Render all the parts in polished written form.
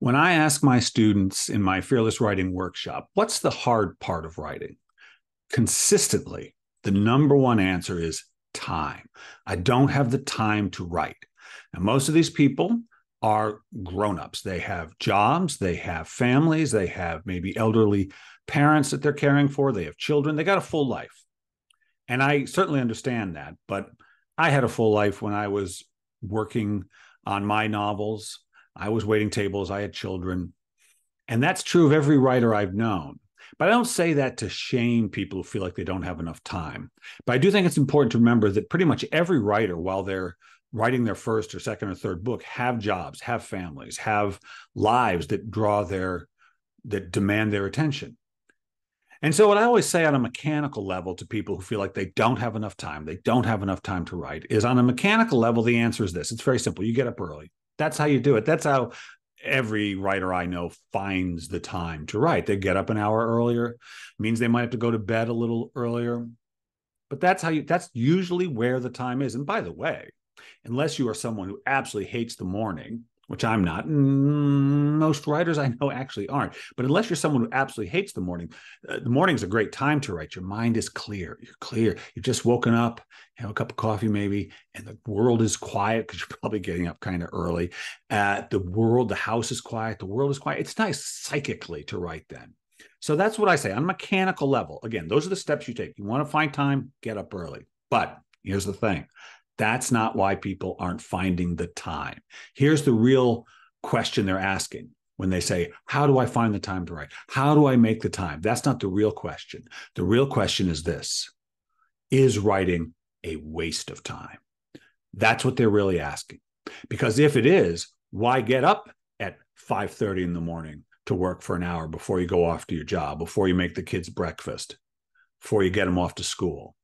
When I ask my students in my fearless writing workshop, what's the hard part of writing? Consistently, the number one answer is time. I don't have the time to write. Now, most of these people are grown-ups. They have jobs, they have families, they have maybe elderly parents that they're caring for, they have children, they got a full life. And I certainly understand that, but I had a full life when I was working on my novels. I was waiting tables, I had children. And that's true of every writer I've known. But I don't say that to shame people who feel like they don't have enough time. But I do think it's important to remember that pretty much every writer, while they're writing their first or second or third book, have jobs, have families, have lives that demand their attention. And so what I always say on a mechanical level to people who feel like they don't have enough time, they don't have enough time to write, is on a mechanical level, the answer is this. It's very simple. You get up early. That's how you do it. That's how every writer I know finds the time to write. They get up an hour earlier. It means they might have to go to bed a little earlier. But that's usually where the time is. And by the way, unless you are someone who absolutely hates the morning, which I'm not, most writers I know actually aren't. But unless you're someone who absolutely hates the morning is a great time to write. Your mind is clear. You're clear. You've just woken up, have a cup of coffee maybe, and the world is quiet because you're probably getting up kind of early. The house is quiet. The world is quiet. It's nice psychically to write then. So that's what I say on a mechanical level. Again, those are the steps you take. You want to find time, get up early. But here's the thing. That's not why people aren't finding the time. Here's the real question they're asking when they say, how do I find the time to write? How do I make the time? That's not the real question. The real question is this: is writing a waste of time? That's what they're really asking. Because if it is, why get up at 5:30 in the morning to work for an hour before you go off to your job, before you make the kids breakfast, before you get them off to school?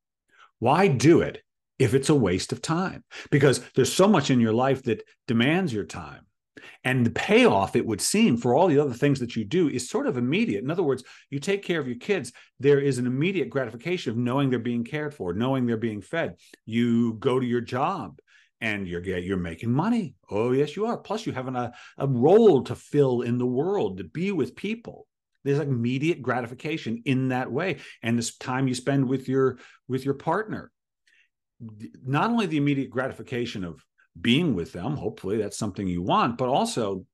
Why do it if it's a waste of time? Because there's so much in your life that demands your time. And the payoff, it would seem, for all the other things that you do is sort of immediate. In other words, you take care of your kids. There is an immediate gratification of knowing they're being cared for, knowing they're being fed. You go to your job and you're making money. Oh, yes, you are. Plus, you have a role to fill in the world, to be with people. There's immediate gratification in that way. And this time you spend with your partner, not only the immediate gratification of being with them, hopefully that's something you want, but also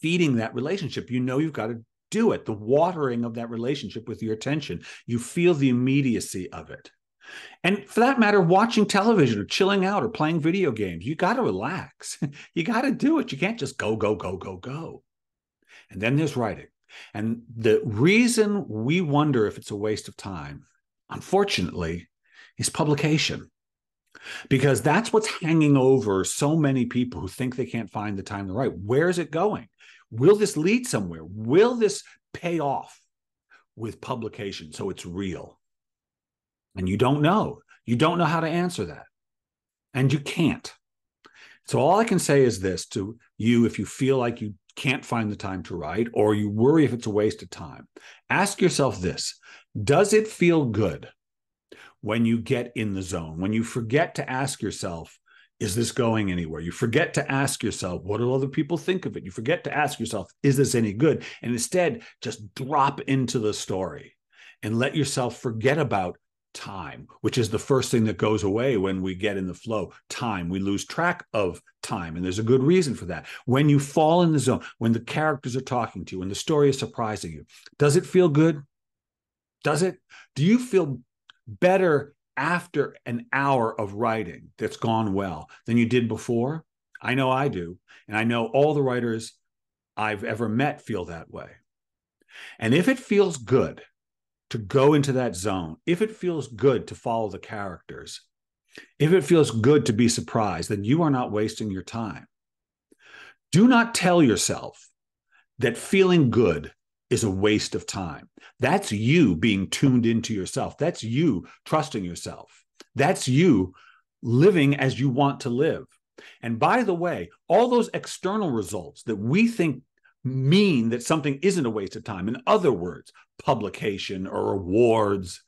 feeding that relationship. You know, you've got to do it. The watering of that relationship with your attention. You feel the immediacy of it. And for that matter, watching television or chilling out or playing video games, you got to relax. You got to do it. You can't just go, go, go, go, go. And then there's writing. And the reason we wonder if it's a waste of time, unfortunately, is publication. Because that's what's hanging over so many people who think they can't find the time to write. Where is it going? Will this lead somewhere? Will this pay off with publication so it's real? And you don't know. You don't know how to answer that. And you can't. So all I can say is this to you: if you feel like you can't find the time to write, or you worry if it's a waste of time, ask yourself this: does it feel good when you get in the zone, when you forget to ask yourself, is this going anywhere? You forget to ask yourself, what do other people think of it? You forget to ask yourself, is this any good? And instead, just drop into the story and let yourself forget about time, which is the first thing that goes away when we get in the flow. Time. We lose track of time. And there's a good reason for that. When you fall in the zone, when the characters are talking to you, when the story is surprising you, does it feel good? Does it? Do you feel better after an hour of writing that's gone well than you did before? I know I do. And I know all the writers I've ever met feel that way. And if it feels good to go into that zone, if it feels good to follow the characters, if it feels good to be surprised, then you are not wasting your time. Do not tell yourself that feeling good is a waste of time. That's you being tuned into yourself. That's you trusting yourself. That's you living as you want to live. And by the way, all those external results that we think mean that something isn't a waste of time, in other words, publication or awards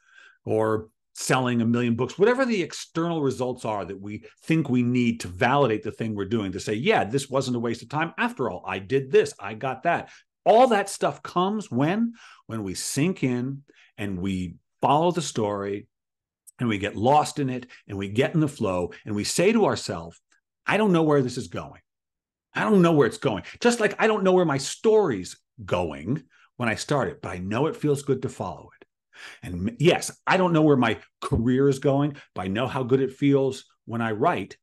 or selling 1 million books, whatever the external results are that we think we need to validate the thing we're doing, to say, yeah, this wasn't a waste of time. After all, I did this, I got that. All that stuff comes when we sink in and we follow the story and we get lost in it and we get in the flow and we say to ourselves, I don't know where this is going. I don't know where it's going. Just like I don't know where my story's going when I start it, but I know it feels good to follow it. And yes, I don't know where my career is going, but I know how good it feels when I write.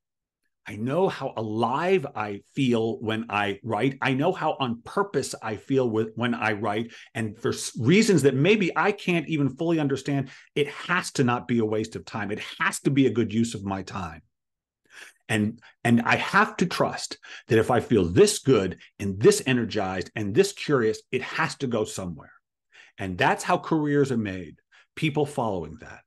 I know how alive I feel when I write. I know how on purpose I feel when I write. And for reasons that maybe I can't even fully understand, it has to not be a waste of time. It has to be a good use of my time. And I have to trust that if I feel this good and this energized and this curious, it has to go somewhere. And that's how careers are made, people following that.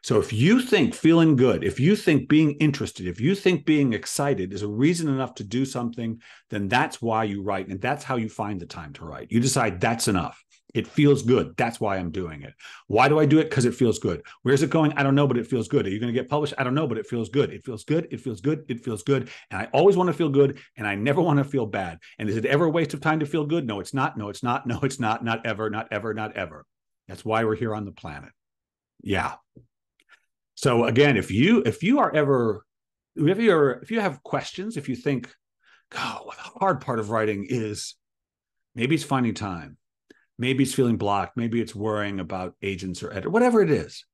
So if you think feeling good, if you think being interested, if you think being excited is a reason enough to do something, then that's why you write. And that's how you find the time to write. You decide that's enough. It feels good. That's why I'm doing it. Why do I do it? Because it feels good. Where's it going? I don't know, but it feels good. Are you going to get published? I don't know, but it feels good. It feels good. It feels good. It feels good. And I always want to feel good. And I never want to feel bad. And is it ever a waste of time to feel good? No, it's not. No, it's not. No, it's not. Not ever, not ever, not ever. That's why we're here on the planet. Yeah. So again, if you have questions, if you think, God, what the hard part of writing is, maybe it's finding time. Maybe it's feeling blocked. Maybe it's worrying about agents or editor, whatever it is,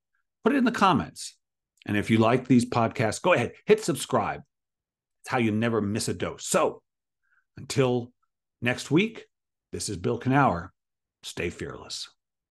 put it in the comments. And if you like these podcasts, go ahead, hit subscribe. It's how you never miss a dose. So until next week, this is Bill Kenower. Stay fearless.